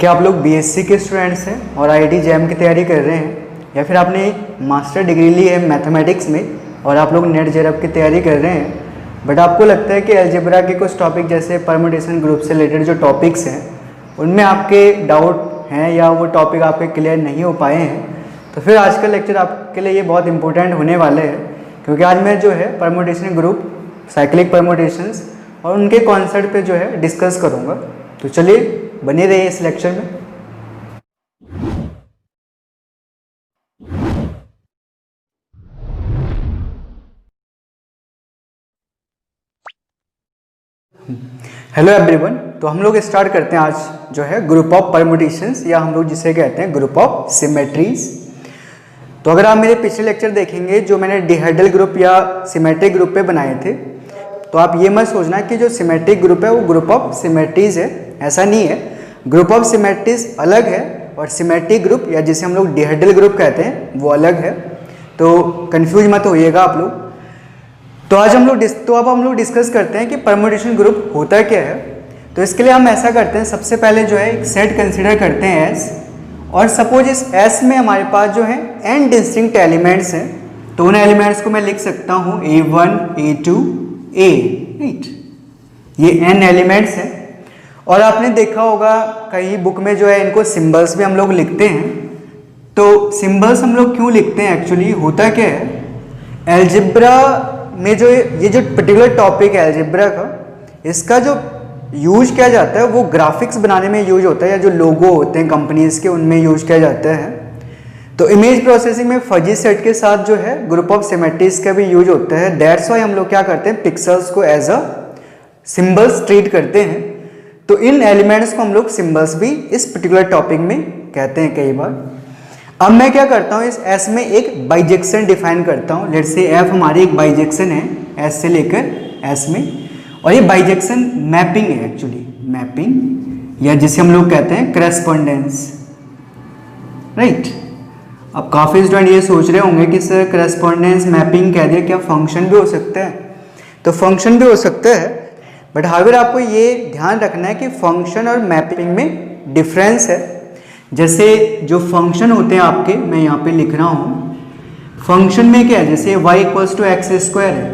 क्या आप लोग बीएससी के स्टूडेंट्स हैं और आईआईटी जैम की तैयारी कर रहे हैं, या फिर आपने मास्टर डिग्री ली है मैथमेटिक्स में और आप लोग नेट जेआरएफ की तैयारी कर रहे हैं, बट आपको लगता है कि अलजेब्रा के कुछ टॉपिक जैसे परम्यूटेशन ग्रुप से रिलेटेड जो टॉपिक्स हैं उनमें आपके डाउट हैं या वो टॉपिक आपके क्लियर नहीं हो पाए हैं, तो फिर आज का लेक्चर आपके लिए ये बहुत इंपॉर्टेंट होने वाले हैं, क्योंकि आज मैं जो है परम्यूटेशन ग्रुप, साइक्लिक परम्यूटेशंस और उनके कॉन्सेप्ट पे जो है डिस्कस करूँगा। तो चलिए बने रहिए इस लेक्चर में। हेलो एवरीवन, तो हम लोग स्टार्ट करते हैं आज जो है ग्रुप ऑफ परम्यूटेशंस, या हम लोग जिसे कहते हैं ग्रुप ऑफ सिमेट्रीज। तो अगर आप मेरे पिछले लेक्चर देखेंगे जो मैंने डिहेड्रल ग्रुप या सिमेट्रिक ग्रुप पे बनाए थे, तो आप ये मत सोचना कि जो सिमेट्रिक ग्रुप है वो ग्रुप ऑफ सिमेट्रीज है, ऐसा नहीं है। ग्रुप ऑफ सिमेट्रीज अलग है और सिमेट्रिक ग्रुप या जिसे हम लोग डिहेड्रल ग्रुप कहते हैं वो अलग है, तो कंफ्यूज मत होइएगा आप लोग। तो आज हम लोग डिस्कस करते हैं कि परम्यूटेशन ग्रुप होता क्या है। तो इसके लिए हम ऐसा करते हैं, सबसे पहले जो है एक सेट कंसीडर करते हैं एस, और सपोज इस एस में हमारे पास जो है n डिस्टिंक्ट एलिमेंट्स हैं, तो उन एलिमेंट्स को मैं लिख सकता हूँ A1 A2 A, राइट। ये n एलिमेंट्स हैं और आपने देखा होगा कहीं बुक में जो है इनको सिंबल्स भी हम लोग लिखते हैं। तो सिंबल्स हम लोग क्यों लिखते हैं, एक्चुअली होता क्या है, अलजेब्रा में जो ये जो पर्टिकुलर टॉपिक है अलजेब्रा का, इसका जो यूज किया जाता है वो ग्राफिक्स बनाने में यूज होता है, या जो लोगो होते हैं कंपनीज के उनमें यूज किया जाता है। तो इमेज प्रोसेसिंग में फजी सेट के साथ जो है ग्रुप ऑफ सिमेट्रीज का भी यूज होता है। दैट्स वाई हम लोग क्या करते हैं, पिक्सल्स को एज अ सिंबल्स ट्रीट करते हैं। तो इन एलिमेंट्स को हम लोग सिंबल्स भी इस पर्टिकुलर टॉपिक में कहते हैं कई बार। अब मैं क्या करता हूँ, इस एस में एक बाइजेक्शन डिफाइन करता हूँ। लेट्स से एफ हमारी एक बाइजेक्शन है एस से लेकर एस में, और ये बाइजेक्शन मैपिंग है, एक्चुअली मैपिंग, या जिसे हम लोग कहते हैं करेस्पॉन्डेंस, राइट। अब काफ़ी स्टूडेंट ये सोच रहे होंगे कि सर करेस्पॉन्डेंस मैपिंग कह दिया, क्या फंक्शन भी हो सकता है? तो फंक्शन भी हो सकता है, बट हाउएवर आपको ये ध्यान रखना है कि फंक्शन और मैपिंग में डिफरेंस है। जैसे जो फंक्शन होते हैं आपके, मैं यहाँ पे लिख रहा हूँ, फंक्शन में क्या है, जैसे y equals to x square है,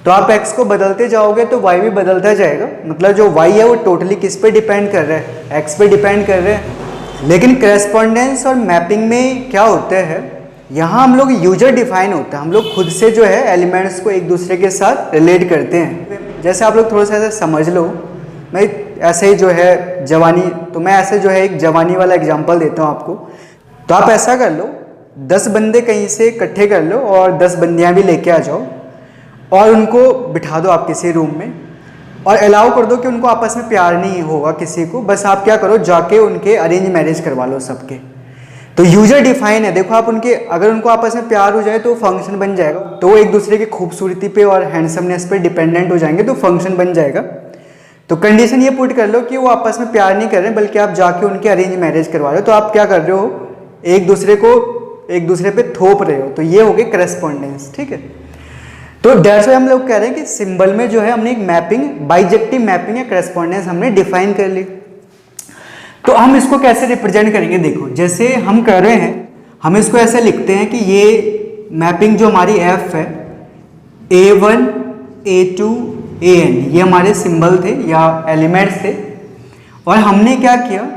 तो आप x को बदलते जाओगे तो y भी बदलता जाएगा। मतलब जो y है वो टोटली किस पे डिपेंड कर रहा है, x पे डिपेंड कर रहा है। लेकिन करेस्पॉन्डेंस और मैपिंग में क्या होता है, यहाँ हम लोग यूजर डिफाइन होता है, हम लोग खुद से जो है एलिमेंट्स को एक दूसरे के साथ रिलेट करते हैं। जैसे आप लोग थोड़ा सा ऐसा समझ लो, मैं ऐसे ही जो है जवानी, तो मैं ऐसे जो है एक जवानी वाला एग्जांपल देता हूँ आपको। तो आप ऐसा कर लो, 10 बंदे कहीं से इकट्ठे कर लो और 10 बंदियाँ भी लेके आ जाओ और उनको बिठा दो आप किसी रूम में, और अलाउ कर दो कि उनको आपस में प्यार नहीं होगा किसी को, बस आप क्या करो, जाके उनके अरेंज मैरिज करवा लो सबके। तो यूजर डिफाइन है, देखो आप उनके, अगर उनको आपस में प्यार हो जाए तो फंक्शन बन जाएगा, तो वो एक दूसरे की खूबसूरती पे और हैंडसमनेस पे डिपेंडेंट हो जाएंगे, तो फंक्शन बन जाएगा। तो कंडीशन ये पुट कर लो कि वो आपस में प्यार नहीं कर रहे हैं, बल्कि आप जाके उनके अरेंज मैरिज करवा रहे हो, तो आप क्या कर रहे हो, एक दूसरे पे थोप रहे हो। तो ये हो गई करेस्पॉन्डेंस, ठीक है। तो दैट्स वाई हम लोग कह रहे हैं कि सिंबल में जो है हमने एक मैपिंग, बाइजेक्टिव मैपिंग या करेस्पॉन्डेंस हमने डिफाइन कर ली। तो हम इसको कैसे रिप्रेजेंट करेंगे, देखो जैसे हम कर रहे हैं, हम इसको ऐसे लिखते हैं कि ये मैपिंग जो हमारी एफ है, A1 A2 AN, ये हमारे सिंबल थे या एलिमेंट्स थे, और हमने क्या किया,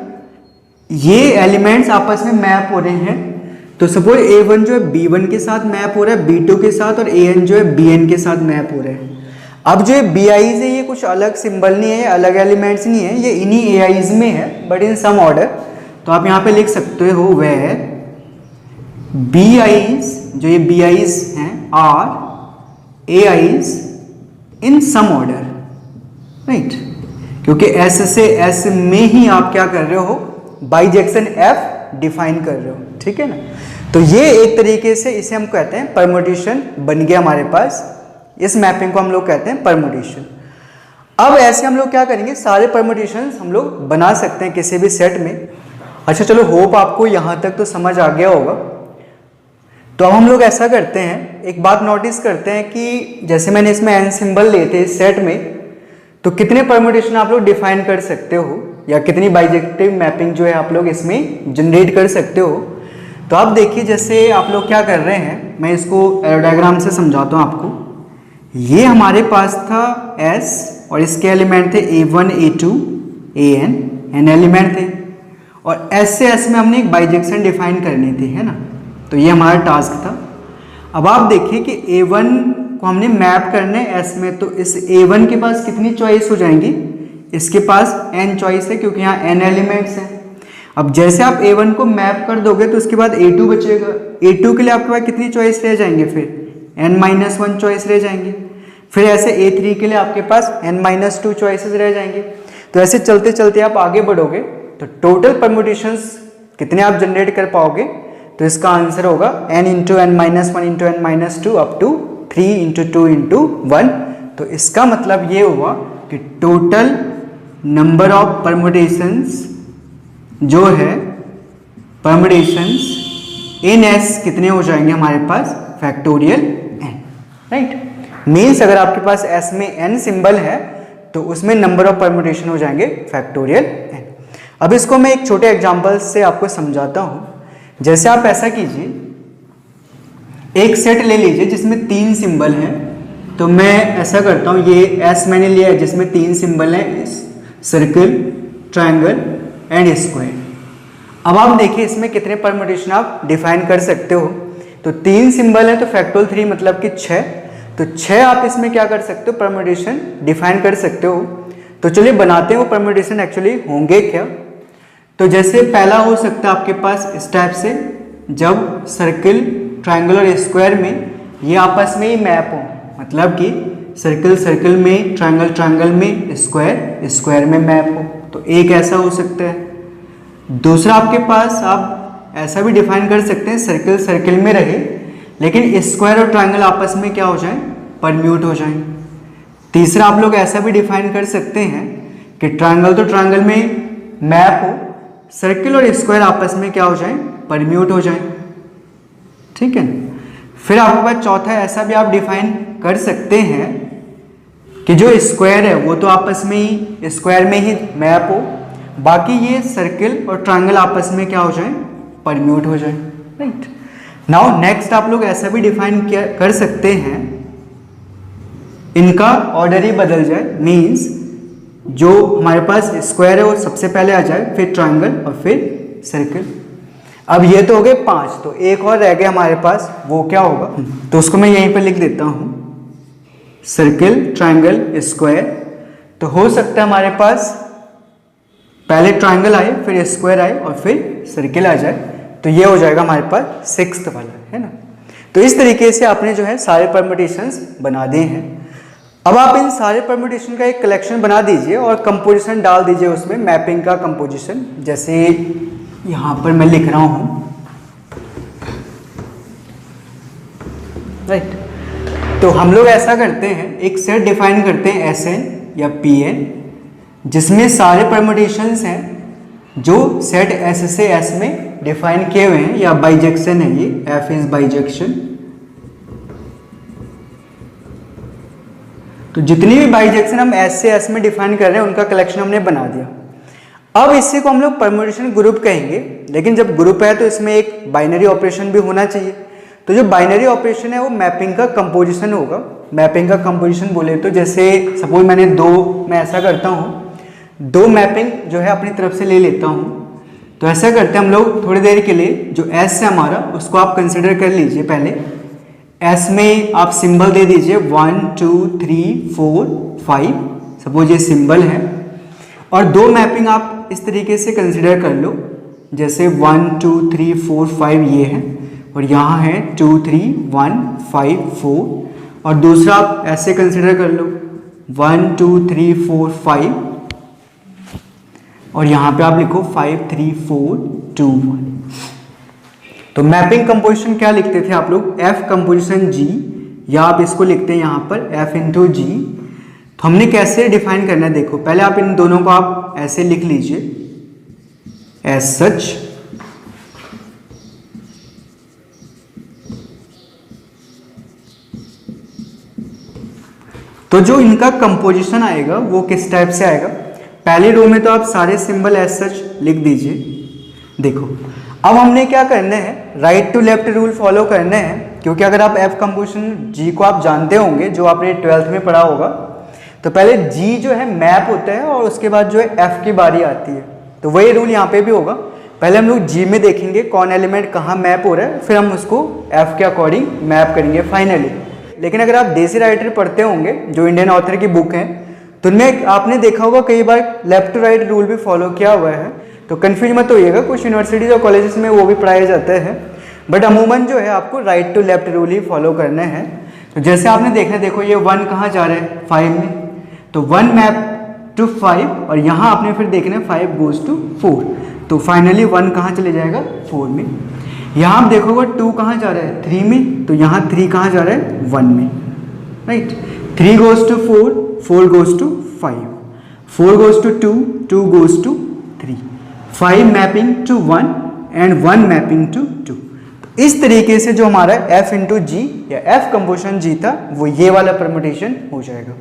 ये एलिमेंट्स आपस में मैप हो रहे हैं। तो सपोज A1 जो है B1 के साथ मैप हो रहा है, B2 के साथ, और AN जो है BN के साथ मैप हो रहा है। अब जो BIs है ये कुछ अलग सिंबल नहीं है, ये अलग एलिमेंट्स नहीं है, ये इन्हीं AIs में है, बट इन सम ऑर्डर। तो आप यहाँ पे लिख सकते हो वह BIs, जो ये BIs हैं, are AIs in some order, right, क्योंकि S से S में ही आप क्या कर रहे हो, बाइजेक्शन F डिफाइन कर रहे हो, ठीक है ना। तो ये एक तरीके से इसे हम कहते हैं परम्यूटेशन बन गया हमारे पास, इस मैपिंग को हम लोग कहते हैं परम्यूटेशन। अब ऐसे हम लोग क्या करेंगे, सारे परम्यूटेशन हम लोग बना सकते हैं किसी भी सेट में। अच्छा चलो, होप आपको यहाँ तक तो समझ आ गया होगा। तो अब हम लोग ऐसा करते हैं, एक बात नोटिस करते हैं कि जैसे मैंने इसमें n सिंबल लिए थे इस सेट में, तो कितने परम्यूटेशन आप लोग डिफाइन कर सकते हो। या कितनी बाइजेक्टिव मैपिंग जो है आप लोग इसमें जनरेट कर सकते हो। तो आप देखिए जैसे आप लोग क्या कर रहे हैं, मैं इसको एरो डायग्राम से समझाता हूँ आपको। ये हमारे पास था S और इसके एलिमेंट थे A1 A2 AN n element थे, और S से S में हमने एक बाइजेक्शन डिफाइन करनी थी, है ना। तो ये हमारा टास्क था। अब आप देखिए कि A1 को हमने मैप करना है S में, तो इस A1 के पास कितनी चॉइस हो जाएंगी, इसके पास n चॉइस है क्योंकि यहाँ n एलिमेंट्स हैं। अब जैसे आप A1 को मैप कर दोगे तो उसके बाद A2 बचेगा। A2 के लिए आपके पास कितनी चॉइस रह जाएंगे, फिर n-1 चॉइस रह जाएंगे। फिर ऐसे A3 के लिए आपके पास n-2 चॉइसेस रह जाएंगे। तो ऐसे चलते चलते आप आगे बढ़ोगे तो टोटल परम्यूटेशंस कितने आप जनरेट कर पाओगे, तो इसका आंसर होगा n into n-1 into n-2 up to 3 into 2 into 1। तो इसका मतलब ये हुआ कि टोटल नंबर ऑफ परम्यूटेशंस जो है परम्यूटेशंस इन S कितने हो जाएंगे हमारे पास, फैक्टोरियल n, राइट। मीन्स अगर आपके पास S में n सिंबल है तो उसमें नंबर ऑफ परम्यूटेशन हो जाएंगे फैक्टोरियल n। अब इसको मैं एक छोटे एग्जांपल से आपको समझाता हूँ। जैसे आप ऐसा कीजिए, एक सेट ले लीजिए जिसमें 3 सिंबल हैं। तो मैं ऐसा करता हूँ, ये S मैंने लिया है जिसमें 3 सिंबल हैं, सर्कल, ट्रायंगल एंड स्क्वायर। अब आप देखिए इसमें कितने परम्यूटेशन आप डिफाइन कर सकते हो। तो 3 सिंबल है तो फैक्टोरियल 3 मतलब कि 6। तो 6 आप इसमें क्या कर सकते हो, परम्यूटेशन डिफाइन कर सकते हो। तो चलिए बनाते हैं वो परम्यूटेशन एक्चुअली होंगे क्या। तो जैसे पहला हो सकता है आपके पास इस टाइप से, जब सर्कल, ट्रायंगल और स्क्वायर में ये आपस में ही मैप हो, मतलब कि सर्कल सर्कल में, ट्रायंगल ट्रायंगल में, स्क्वायर स्क्वायर में मैप हो। तो एक ऐसा हो सकता है। दूसरा आपके पास आप ऐसा भी डिफाइन कर सकते हैं, सर्कल सर्कल में रहे लेकिन स्क्वायर और ट्रायंगल आपस में क्या हो जाए, परम्यूट हो जाए। तीसरा आप लोग ऐसा भी डिफाइन कर सकते हैं कि ट्रायंगल तो ट्रायंगल में मैप हो, सर्कल और स्क्वायर आपस में क्या हो जाए, परम्यूट हो जाए, ठीक है। फिर आपके पास चौथा ऐसा भी आप डिफाइन कर सकते हैं कि जो स्क्वायर है वो तो आपस में ही, स्क्वायर में ही मैप हो, बाकी ये सर्कल और ट्रायंगल आपस में क्या हो जाए, परम्यूट हो जाए, राइट। नाउ नेक्स्ट आप लोग ऐसा भी डिफाइन कर सकते हैं, इनका ऑर्डर ही बदल जाए। मीन्स जो हमारे पास स्क्वायर है वो सबसे पहले आ जाए, फिर ट्रायंगल और फिर सर्कल। अब ये तो हो गए 5, तो एक और रह गया हमारे पास, वो क्या होगा, तो उसको मैं यहीं पर लिख देता हूँ, सर्कल, ट्रायंगल, स्क्वायर। तो हो सकता है हमारे पास पहले ट्रायंगल आए, फिर स्क्वायर आए और फिर सर्कल आ जाए। तो ये हो जाएगा हमारे पास 6th वाला, है ना। तो इस तरीके से आपने जो है सारे परम्यूटेशंस बना दिए हैं। अब आप इन सारे परम्यूटेशन का एक कलेक्शन बना दीजिए और कंपोजिशन डाल दीजिए उसमें, मैपिंग का कंपोजिशन। जैसे यहाँ पर मैं लिख रहा हूँ, राइट। तो हम लोग ऐसा करते हैं, एक सेट डिफाइन करते हैं Sn या Pn, जिसमें सारे परम्यूटेशंस हैं जो सेट S से S में डिफाइन किए हुए हैं, या बाइजेक्शन है ये, F इज बाइजेक्शन। तो जितनी भी बाइजेक्शन हम S से S में डिफाइन कर रहे हैं उनका कलेक्शन हमने बना दिया। अब इसी को हम लोग परम्यूटेशन ग्रुप कहेंगे, लेकिन जब ग्रुप है तो इसमें एक बाइनरी ऑपरेशन भी होना चाहिए। तो जो बाइनरी ऑपरेशन है वो मैपिंग का कंपोजिशन होगा। मैपिंग का कंपोजिशन बोले तो जैसे सपोज मैंने मैं ऐसा करता हूँ, 2 मैपिंग जो है अपनी तरफ से ले लेता हूँ। तो ऐसा करते हैं हम लोग थोड़ी देर के लिए, जो S है हमारा उसको आप कंसिडर कर लीजिए। पहले S में आप सिंबल दे दीजिए 1 2 3 4 5, सपोज ये सिंबल है। और 2 मैपिंग आप इस तरीके से कंसिडर कर लो, जैसे 1 2 3 4 5 ये है, और यहाँ है 2 3 1 5 4। और दूसरा आप ऐसे कंसिडर कर लो 1 2 3 4 5, और यहाँ पे आप लिखो 5 3 4 2 1। तो मैपिंग कंपोजिशन क्या लिखते थे आप लोग, F कंपोजिशन G, या आप इसको लिखते हैं यहाँ पर F इंटू G। तो हमने कैसे डिफाइन करना है, देखो पहले आप इन दोनों को आप ऐसे लिख लीजिए एज सच। तो जो इनका कंपोजिशन आएगा वो किस टाइप से आएगा, पहली रो में तो आप सारे सिंबल एज सच लिख दीजिए। देखो अब हमने क्या करना है, right to left rule follow करना है, क्योंकि अगर आप एफ कंपोजिशन जी को आप जानते होंगे, जो आपने 12th में पढ़ा होगा, तो पहले जी जो है मैप होता है और उसके बाद जो है एफ की बारी आती है। तो वही रूल यहाँ पे भी होगा, पहले हम लोग जी में देखेंगे कौन एलिमेंट कहाँ मैप हो रहा है, फिर हम उसको एफ के अकॉर्डिंग मैप करेंगे फाइनली। लेकिन अगर आप देसी राइटर पढ़ते होंगे जो इंडियन ऑथर की बुक है, तो उनमें आपने देखा होगा कई बार लेफ्ट टू राइट रूल भी फॉलो किया हुआ है, तो कन्फ्यूज मत होइएगा, कुछ यूनिवर्सिटीज और कॉलेजेस में वो भी पढ़ाए जाते हैं, बट अमूमन जो है आपको राइट टू लेफ्ट रूल ही फॉलो करना है। तो जैसे आपने देखना, देखो ये 1 कहाँ जा रहा है 5 में, तो 1 मैप टू 5, और यहाँ आपने फिर देखना है 5 गोज टू 4, तो फाइनली 1 कहाँ चले जाएगा 4 में। यहाँ आप देखोगे 2 कहाँ जा रहा है 3 में, तो यहाँ 3 कहाँ जा रहा है 1 में, right. 3 goes to 4, 4 goes to 5, 4 goes to 2, 2 goes to 3, 5 mapping to 1 and 1 mapping to 2। तो इस तरीके से जो हमारा f इंटू जी या f कंपोजिशन जी था, वो ये वाला परमुटेशन हो जाएगा।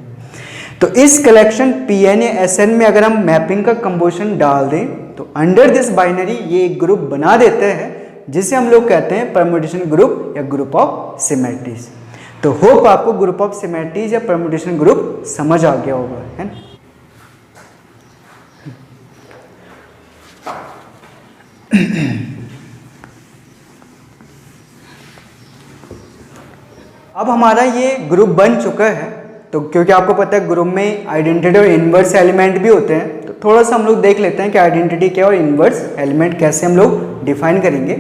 तो इस कलेक्शन Pn या Sn में अगर हम मैपिंग का कंपोजिशन डाल दें, तो अंडर दिस बाइनरी ये एक ग्रुप बना देते हैं, जिसे हम लोग कहते हैं परमुटेशन ग्रुप या ग्रुप ऑफ सिमेट्रीज। तो होप आपको ग्रुप ऑफ सिमेट्रीज या परमुटेशन ग्रुप समझ आ गया होगा, है ना। अब हमारा ये ग्रुप बन चुका है, तो क्योंकि आपको पता है ग्रुप में आइडेंटिटी और इन्वर्स एलिमेंट भी होते हैं, तो थोड़ा सा हम लोग देख लेते हैं कि आइडेंटिटी क्या और इन्वर्स एलिमेंट कैसे हम लोग डिफाइन करेंगे।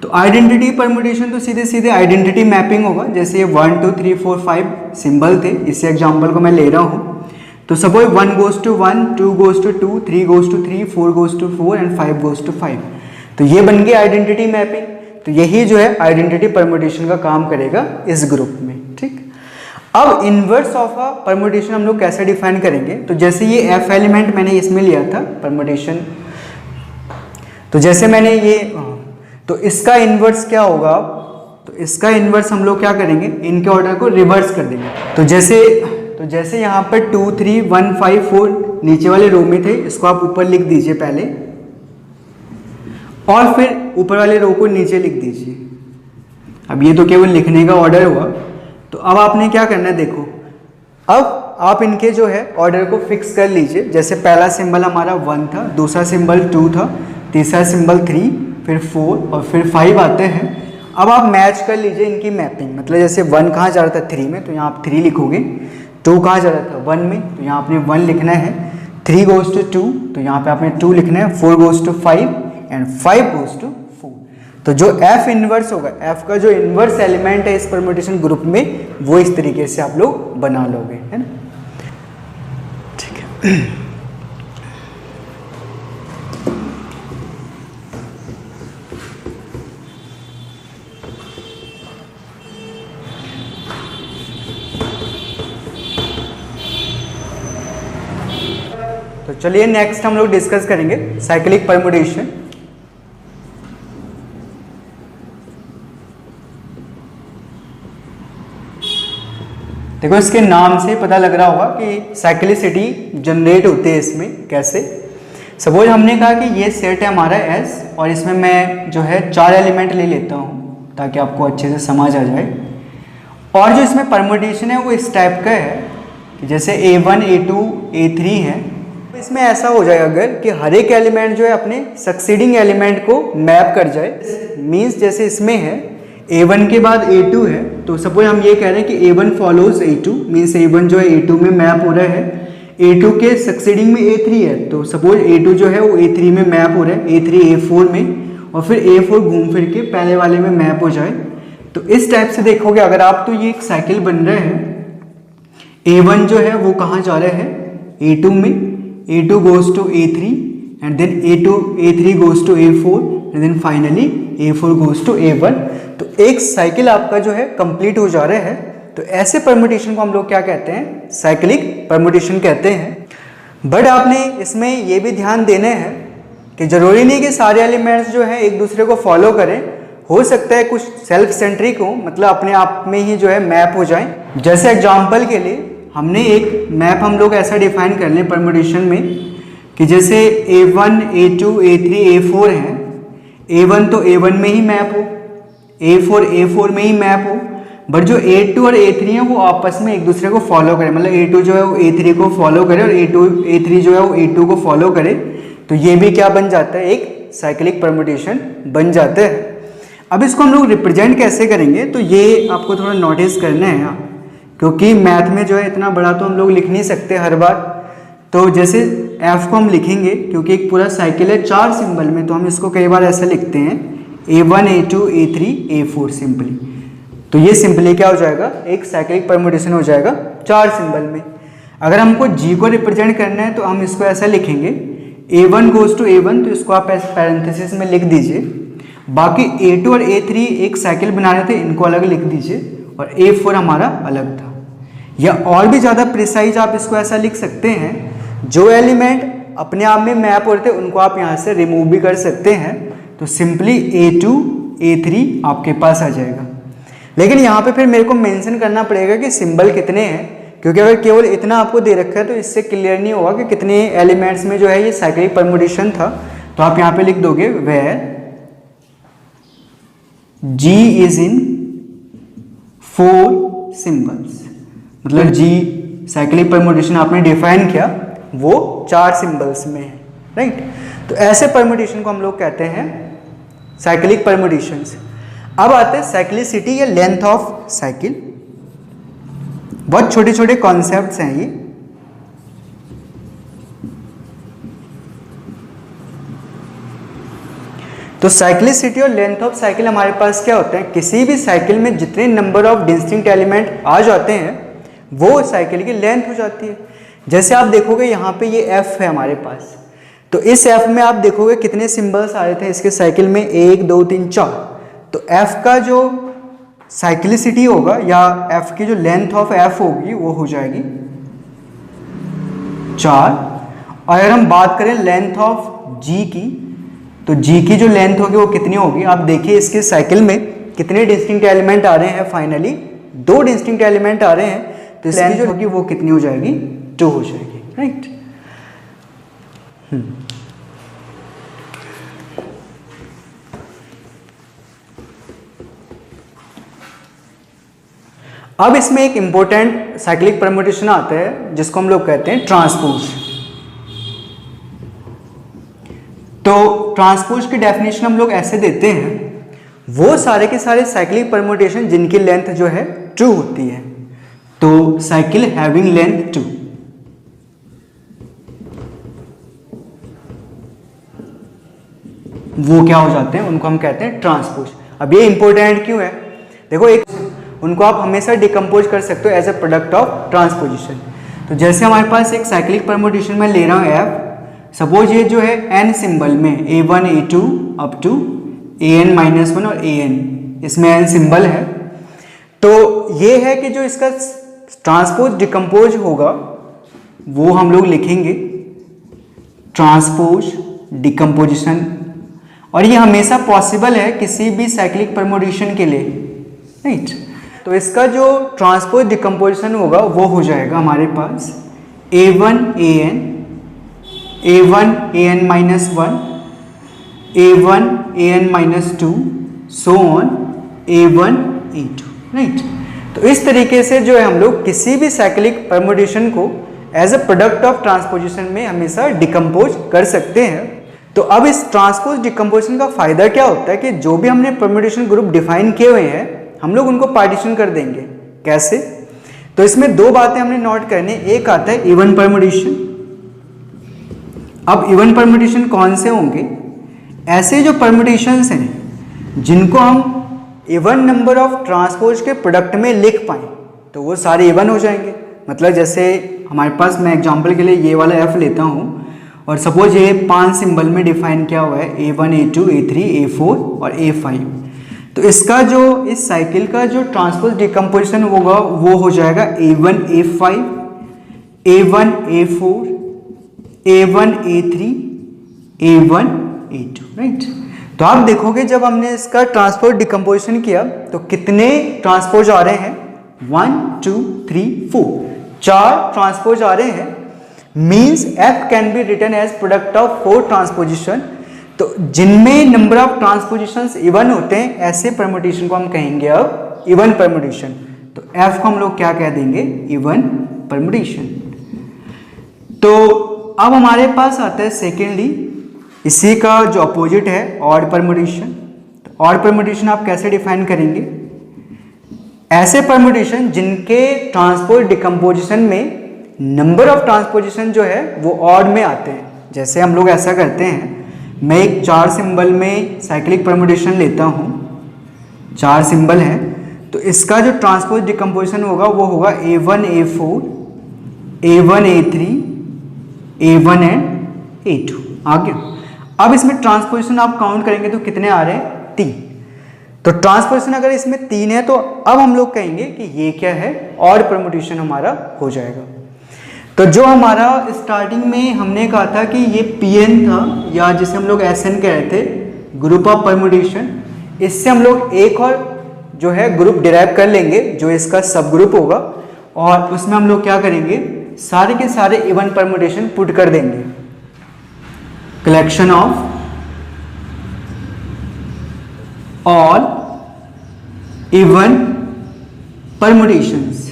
तो आइडेंटिटी परमुटेशन तो सीधे सीधे आइडेंटिटी मैपिंग होगा, जैसे ये 1 2 3 4 5 सिंबल थे, इसी एग्जाम्पल को मैं ले रहा हूँ। तो suppose 1 goes to 1, 2 goes to 2, 3 goes to 3, 4 goes to 4 and 5 goes to 5। तो ये बन गई आइडेंटिटी मैपिंग। तो यही जो है आइडेंटिटी परमुटेशन का काम करेगा इस ग्रुप में, ठीक। अब इन्वर्स ऑफ अ परमुटेशन हम लोग कैसे डिफाइन करेंगे, तो जैसे ये एफ एलिमेंट मैंने इसमें लिया था परमुटेशन, तो जैसे मैंने ये, तो इसका इन्वर्स क्या होगा, तो इसका इन्वर्स हम लोग क्या करेंगे, इनके ऑर्डर को रिवर्स कर देंगे। तो जैसे यहाँ पर 2 3 1 5 4 नीचे वाले रो में थे, इसको आप ऊपर लिख दीजिए पहले, और फिर ऊपर वाले रो को नीचे लिख दीजिए। अब ये तो केवल लिखने का ऑर्डर हुआ। तो अब आपने क्या करना है, देखो अब आप इनके जो है ऑर्डर को फिक्स कर लीजिए। जैसे पहला सिंबल हमारा 1 था, दूसरा सिंबल 2 था, तीसरा सिंबल 3, फिर 4 और फिर 5 आते हैं। अब आप मैच कर लीजिए इनकी मैपिंग, मतलब जैसे 1 कहाँ जा रहा था 3 में, तो यहाँ आप 3 लिखोगे। 2 कहाँ जा रहा था 1 में, तो यहाँ आपने 1 लिखना है। 3 गोज टू 2, तो यहाँ पे आपने 2 लिखना है। 4 goes to 5 and 5 goes to 4। तो जो f इन्वर्स होगा, f का जो इन्वर्स एलिमेंट है इस परमुटेशन ग्रुप में, वो इस तरीके से आप लोग बना लोगे, है ना, ठीक है। तो चलिए नेक्स्ट हम लोग डिस्कस करेंगे साइक्लिक परमुटेशन। देखो इसके नाम से पता लग रहा होगा कि साइक्लिसिटी जनरेट होती है इसमें कैसे। सपोज हमने कहा कि ये सेट है हमारा S, और इसमें मैं जो है 4 एलिमेंट ले लेता हूँ ताकि आपको अच्छे से समझ आ जाए। और जो इसमें परमुटेशन है वो इस टाइप का है कि जैसे A1 A2 A3 है। इसमें ऐसा हो जाएगा अगर कि हर एक एलिमेंट जो है अपने सक्सीडिंग एलिमेंट को मैप कर जाए। मीन्स जैसे इसमें है A1 के बाद A2 है, तो सपोज हम ये कह रहे हैं कि A1 follows A2, means A1 जो है A2 में मैप हो रहा है। A2 के सक्सीडिंग में A3 है, तो सपोज A2 जो है वो A3 में मैप हो रहा है, A3 A4 में, और फिर A4 घूम फिर के पहले वाले में मैप हो जाए। तो इस टाइप से देखोगे अगर आप, तो ये एक साइकिल बन रहा है। A1 जो है वो कहाँ जा रहा है A2 में, A2 goes to A3 and then A3 goes to A4 and then finally A4 goes to A1। तो एक साइकिल आपका जो है कंप्लीट हो जा रहा है। तो ऐसे परमुटेशन को हम लोग क्या कहते हैं, साइक्लिक परमुटेशन कहते हैं। बट आपने इसमें ये भी ध्यान देना है कि जरूरी नहीं कि सारे एलिमेंट्स जो है एक दूसरे को फॉलो करें। हो सकता है कुछ सेल्फ सेंट्रिक हो, मतलब अपने आप में ही जो है मैप हो जाए। जैसे एग्जाम्पल के लिए हमने एक मैप हम लोग ऐसा डिफाइन कर लें परमुटेशन में कि जैसे A1, A2, A3, A4 हैं, A1 तो A1 में ही मैप हो, A4 A4 में ही मैप हो, बट जो A2 और A3 है वो आपस में एक दूसरे को फॉलो करे, मतलब A2 जो है वो A3 को फॉलो करे और A3 जो है वो A2 को फॉलो करे, तो ये भी क्या बन जाता है, एक साइक्लिक परम्यूटेशन बन जाता है। अब इसको हम लोग रिप्रेजेंट कैसे करेंगे, तो ये आपको थोड़ा नोटिस करना है यहाँ, क्योंकि मैथ में जो है इतना बड़ा तो हम लोग लिख नहीं सकते हर बार। तो जैसे F को हम लिखेंगे, क्योंकि एक पूरा साइकिल है 4 सिंबल में, तो हम इसको कई बार ऐसे लिखते हैं A1, A2, A3, A4 simply. तो ये सिंपली क्या हो जाएगा, एक साइक्लिक परम्यूटेशन हो जाएगा 4 सिंबल में। अगर हमको G को रिप्रेजेंट करना है तो हम इसको ऐसा लिखेंगे A1 गोज टू A1, तो इसको आप पैरेंथेसिस में लिख दीजिए। बाकी A2 और A3 एक साइकिल बना रहे थे, इनको अलग लिख दीजिए, और A4 हमारा अलग था। या और भी ज़्यादा प्रिसाइज आप इसको ऐसा लिख सकते हैं, जो एलिमेंट अपने आप में मैप होते हैं उनको आप यहाँ से रिमूव भी कर सकते हैं, तो सिंपली A2 A3 आपके पास आ जाएगा। लेकिन यहाँ पे फिर मेरे को मेंशन करना पड़ेगा कि सिंबल कितने हैं, क्योंकि अगर केवल इतना आपको दे रखा है तो इससे क्लियर नहीं होगा कि कितने एलिमेंट्स में जो है ये साइक्लिक परम्यूटेशन था। तो आप यहाँ पे लिख दोगे where G is in 4 symbols, मतलब G साइक्लिक परम्यूटेशन आपने डिफाइन किया वो 4 सिंबल्स में है, राइट। तो ऐसे परम्यूटेशन को हम लोग कहते हैं साइक्लिक परम्यूटेशंस। अब आते हैं साइक्लिसिटी या लेंथ ऑफ साइकिल। बहुत छोटे छोटे कॉन्सेप्ट्स हैं ये। तो साइक्लिसिटी और लेंथ ऑफ साइकिल हमारे पास क्या होता है, किसी भी साइकिल में जितने नंबर ऑफ डिस्टिंक्ट एलिमेंट आ जाते हैं वो साइकिल की लेंथ हो जाती है। जैसे आप देखोगे यहाँ पे ये F है हमारे पास, तो इस F में आप देखोगे कितने सिंबल्स आ रहे थे इसके साइकिल में, 1 2 3 4। तो F का जो साइक्लिसिटी होगा या F की जो लेंथ ऑफ F होगी वो हो जाएगी 4। और अगर हम बात करें लेंथ ऑफ G की, तो G की जो लेंथ होगी वो कितनी होगी, आप देखिए इसके साइकिल में कितने डिस्टिंक्ट एलिमेंट आ रहे हैं, फाइनली 2 डिस्टिंक्ट एलिमेंट आ रहे हैं, तो इसकी जो होगी वो कितनी हो जाएगी, 2 हो जाएगी, राइट। अब इसमें एक इंपॉर्टेंट साइक्लिक परम्यूटेशन आता है जिसको हम लोग कहते हैं ट्रांसपोज। तो ट्रांसपोज की डेफिनेशन हम लोग ऐसे देते हैं, वो सारे के सारे साइक्लिक परम्यूटेशन जिनकी लेंथ जो है 2 होती है। तो साइकिल हैविंग लेंथ 2, वो क्या हो जाते हैं, उनको हम कहते हैं ट्रांसपोज। अब ये इंपॉर्टेंट क्यों है, देखो एक उनको आप हमेशा डिकम्पोज कर सकते हो as a product of transposition. तो जैसे हमारे पास एक साइक्लिक परम्यूटेशन में ले रहा हूँ F, सपोज ये जो है N सिंबल में A1 A2 up to AN-1 और AN, इसमें N सिंबल है। तो ये है कि जो इसका ट्रांसपोज डिकम्पोज होगा वो हम लोग लिखेंगे ट्रांसपोज डिकम्पोजिशन, और ये हमेशा पॉसिबल है किसी भी साइक्लिक परम्यूटेशन के लिए, राइट। तो इसका जो ट्रांसपोज डिकम्पोजिशन होगा वो हो जाएगा हमारे पास A1 AN, A1 AN-1, A1 AN-2, so on A1 A2, right. तो इस तरीके से जो है हम लोग किसी भी साइक्लिक परम्यूटेशन को as a product of transposition में हमेशा डिकम्पोज कर सकते हैं। तो अब इस ट्रांसपोज डिकम्पोजिशन का फायदा क्या होता है कि जो भी हमने परम्यूटेशन ग्रुप डिफाइन किए हुए हैं हम लोग उनको पार्टीशन कर देंगे। कैसे, तो इसमें 2 बातें हमने नोट करनी। एक आता है इवन परम्यूटेशन। अब इवन परम्यूटेशन कौन से होंगे, ऐसे जो परम्यूटेशंस हैं जिनको हम इवन नंबर ऑफ ट्रांसपोज के प्रोडक्ट में लिख पाएँ तो वो सारे इवन हो जाएंगे। मतलब जैसे हमारे पास, मैं एग्जांपल के लिए ये वाला F लेता हूँ और सपोज ये 5 सिंबल में डिफाइन किया हुआ है A1 A2 A3 A4 और A5। तो इसका जो इस साइकिल का जो ट्रांसपोज डिकम्पोजिशन होगा वो हो जाएगा A1 A5, A1 A4, A1 A3, A1 A2, right. तो आप देखोगे जब हमने इसका ट्रांसपोज डिकम्पोजिशन किया तो कितने ट्रांसपोज आ रहे हैं, 1 2 3 4, 4 ट्रांसपोज आ रहे हैं। Means F can be written as product of 4 transposition. तो जिनमें नंबर ऑफ ट्रांसपोजिशंस इवन होते हैं ऐसे परम्यूटेशन को हम कहेंगे अब इवन परम्यूटेशन। तो F को हम लोग क्या कह देंगे, इवन परम्यूटेशन। तो अब हमारे पास आता है सेकेंडली इसी का जो अपोजिट है ऑड परम्यूटेशन। तो ऑड परम्यूटेशन आप कैसे डिफाइन करेंगे, ऐसे परम्यूटेशन जिनके ट्रांसपोज डिकम्पोजिशन में नंबर ऑफ ट्रांसपोजिशन जो है वो ऑड में आते हैं। जैसे हम लोग ऐसा करते हैं, मैं एक 4 सिंबल में साइक्लिक परम्यूटेशन लेता हूँ, 4 सिंबल है, तो इसका जो ट्रांसपोज डिकम्पोजिशन होगा वो होगा A1 A4 A1 A3 A1 and A2 आ गया। अब इसमें ट्रांसपोजिशन आप काउंट करेंगे तो कितने आ रहे हैं, 3। तो ट्रांसपोजिशन अगर इसमें 3 है तो अब हम लोग कहेंगे कि ये क्या है, ऑड परम्यूटेशन हमारा हो जाएगा। तो जो हमारा स्टार्टिंग में हमने कहा था कि ये Pn था, या जिसे हम लोग Sn कह रहे थे, ग्रुप ऑफ परम्यूटेशन, इससे हम लोग एक और जो है ग्रुप डिराइव कर लेंगे जो इसका सब ग्रुप होगा, और उसमें हम लोग क्या करेंगे, सारे के सारे इवन परम्यूटेशन पुट कर देंगे। Collection of all even permutations,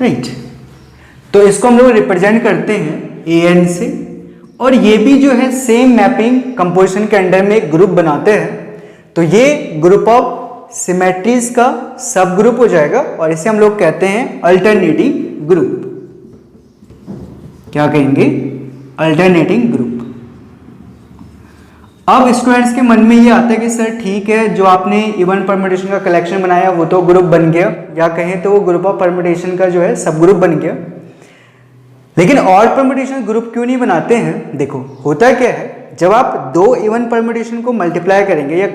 right. तो इसको हम लोग रिप्रेजेंट करते हैं An से, और ये भी जो है सेम मैपिंग कंपोजिशन के अंडर में एक ग्रुप बनाते हैं। तो ये ग्रुप ऑफ सिमेट्रीज का सब ग्रुप हो जाएगा, और इसे हम लोग कहते हैं अल्टरनेटिंग ग्रुप। क्या कहेंगे, अल्टरनेटिंग ग्रुप। अब स्टूडेंट्स के मन में ये आता है कि सर ठीक है, जो आपने इवन परम्यूटेशन का कलेक्शन बनाया वो तो ग्रुप बन गया, या कहें तो वो ग्रुप ऑफ परम्यूटेशन का जो है सब ग्रुप बन गया, लेकिन ऑड परम्यूटेशन ग्रुप क्यों नहीं बनाते हैं। देखो होता क्या है, जब आप 2 इवन परम्यूटेशन को मल्टीप्लाई करेंगे या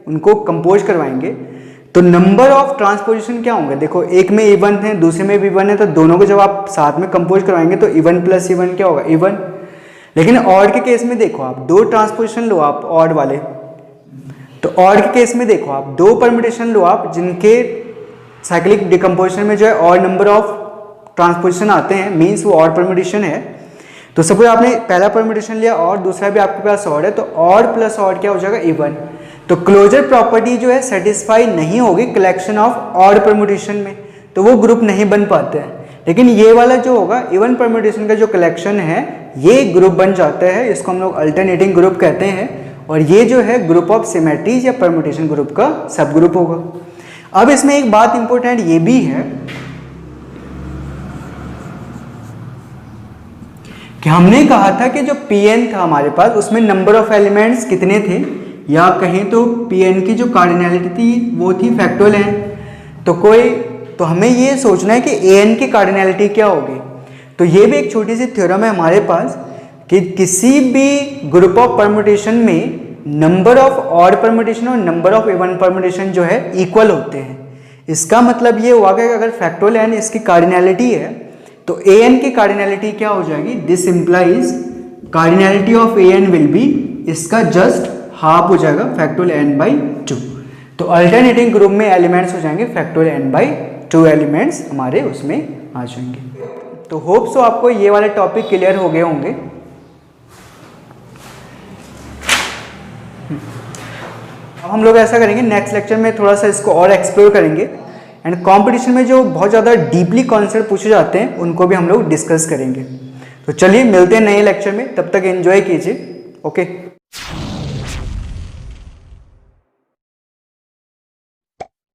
उनको कंपोज करवाएंगे तो नंबर ऑफ ट्रांसपोजिशन क्या होंगे। देखो एक में इवन है, दूसरे में भी इवन है, तो दोनों को जब आप साथ में कंपोज करवाएंगे तो इवन प्लस इवन क्या होगा, इवन। लेकिन ऑड के केस में देखो, आप 2 ट्रांसपोजिशन लो आप ऑड वाले, तो ऑड के केस में देखो आप 2 परम्यूटेशन लो आप जिनके साइक्लिक डिकम्पोजिशन में जो है ऑड नंबर ऑफ ट्रांसपोजिशन आते हैं, मीन्स वो ऑड परम्यूटेशन है। तो सपोज आपने पहला परम्यूटेशन लिया और दूसरा भी आपके पास ऑड है, तो ऑड प्लस ऑड क्या हो जाएगा, इवन। तो क्लोजर प्रॉपर्टी जो है सेटिस्फाई नहीं होगी कलेक्शन ऑफ ऑड परम्यूटेशन में, तो वो ग्रुप नहीं बन पाते हैं। लेकिन ये वाला जो होगा इवन परम्यूटेशन का जो कलेक्शन है ये ग्रुप बन जाता है, इसको हम लोग अल्टरनेटिंग ग्रुप कहते हैं, और ये जो है ग्रुप ऑफ सिमेट्रीज या परम्यूटेशन ग्रुप का सब ग्रुप होगा। अब इसमें एक बात इंपॉर्टेंट ये भी है कि हमने कहा था कि जो Pn था हमारे पास उसमें नंबर ऑफ एलिमेंट्स कितने थे, या कहें तो Pn की जो कार्डिनैलिटी थी वो थी फैक्टोरियल n। तो हमें ये सोचना है कि An की कार्डिनैलिटी क्या होगी। तो ये भी एक छोटी सी थ्योरम है हमारे पास कि किसी भी ग्रुप ऑफ परम्यूटेशन में नंबर ऑफ ऑड परम्यूटेशन और नंबर ऑफ इवन परम्यूटेशन जो है इक्वल होते हैं। इसका मतलब ये हुआ कि अगर फैक्टोरियल n इसकी कार्डिनैलिटी है तो An की कार्डिनैलिटी क्या हो जाएगी, this implies cardinality of An will be, इसका जस्ट हाफ हो जाएगा फैक्टोरियल n/2। तो अल्टरनेटिंग ग्रुप में एलिमेंट्स हो जाएंगे फैक्टोरियल n/2 एलिमेंट्स हमारे उसमें आ जाएंगे। तो होप सो आपको ये वाले टॉपिक क्लियर हो गए होंगे। अब हम लोग ऐसा करेंगे, नेक्स्ट लेक्चर में थोड़ा सा इसको और एक्सप्लोर करेंगे, एंड कंपटीशन में जो बहुत ज़्यादा डीपली कॉन्सेप्ट पूछे जाते हैं उनको भी हम लोग डिस्कस करेंगे। तो चलिए मिलते हैं नए लेक्चर में, तब तक एंजॉय कीजिए। ओके।